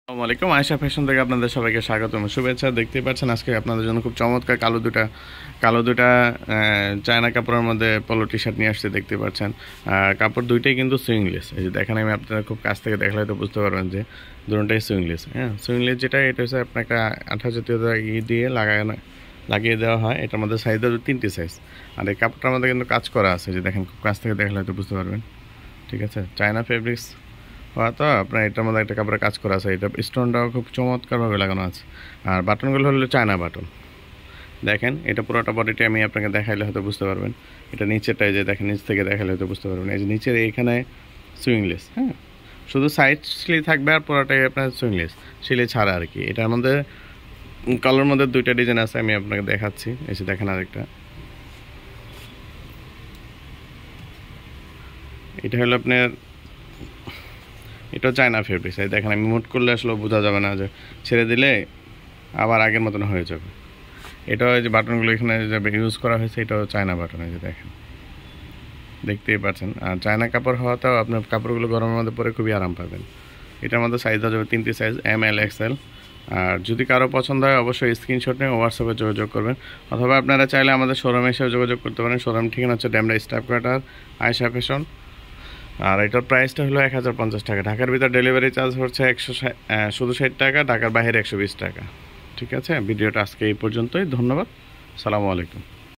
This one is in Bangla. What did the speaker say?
আসসালামু আলাইকুম। আয়েশা ফ্যাশন থেকে আপনাদের সবাইকে স্বাগতম, শুভেচ্ছা। দেখতেই পাচ্ছেন আজকে আপনাদের জন্য খুব চমৎকার কালো দুটা চায়না কাপড়ের মধ্যে পলো টি শার্ট নিয়ে আসছে। দেখতে পাচ্ছেন কাপড় দুইটাই কিন্তু সুইংলেস। এই যে দেখেন, আমি আপনারা খুব কাছ থেকে দেখলে হয়তো বুঝতে পারবেন যে দুটোটাই সুইংলেস। হ্যাঁ, সুইংলেস যেটা, এটা হচ্ছে আপনার একটা আঠা জাতীয় দিয়ে লাগিয়ে দেওয়া হয়। এটার মধ্যে সাইজ হবে 3টি সাইজ। আর এই কাপড়টার মধ্যে কিন্তু কাজ করা আছে, যে দেখেন খুব কাছ থেকে দেখলে হয়তো বুঝতে পারবেন। ঠিক আছে, চায়না ফেব্রিক্স হওয়া তো আপনার এটার মধ্যে একটা কাপড়ের কাজ করা আছে। এটা স্টোনটাও খুব চমৎকারভাবে লাগানো আছে। আর বাটনগুলো হলো চায়না বাটন। দেখেন, এটা পুরোটা বডিটি আমি আপনাকে দেখাইলে হয়তো বুঝতে পারবেন। এটা নিচেরটাই, যে দেখেন নিচ থেকে দেখাইলে হয়তো বুঝতে পারবেন। এই যে নিচের এইখানে সুইংলেস, হ্যাঁ, শুধু সাইড সিলি থাকবে আর পুরোটাই আপনার সুইংলেস, সিলি ছাড়া আর কি। এটার মধ্যে কালার মধ্যে দুইটা ডিজাইন আছে, আমি আপনাকে দেখাচ্ছি। এই যে দেখেন আরেকটা, এটা হলো আপনার, এটা চায়না ফেব্রিক্স। এই দেখেন, আমি মুট করলে আসলে বোঝা যাবে না, যে ছেড়ে দিলে আবার আগের মতন হয়ে যাবে। এটাও যে বাটনগুলো এখানে যে ইউজ করা হয়েছে, এটাও চায়না বাটন। এই যে দেখেন, দেখতেই পাচ্ছেন। আর চায়না কাপড় হওয়াতেও আপনার কাপড়গুলো গরমের মধ্যে পরে খুবই আরাম পাবেন। এটার মধ্যে সাইজ হয়ে যাবে 3টি সাইজ, এম, এল, এক্সএল। আর যদি কারো পছন্দ হয় অবশ্যই স্ক্রিনশট নিয়ে হোয়াটসঅ্যাপে যোগাযোগ করবেন, অথবা আপনারা চাইলে আমাদের শোরুমে এসেও যোগাযোগ করতে পারেন। শোরুম ঠিকানা হচ্ছে Demra staff quarter, Ayesha fashion. আর এটার প্রাইসটা হলো 1050 টাকা। ঢাকার ভিতর ডেলিভারি চার্জ হচ্ছে শুধু 60 টাকা, ঢাকার বাইরে 120 টাকা। ঠিক আছে, ভিডিওটা আজকে এই পর্যন্তই। ধন্যবাদ, সালামু আলাইকুম।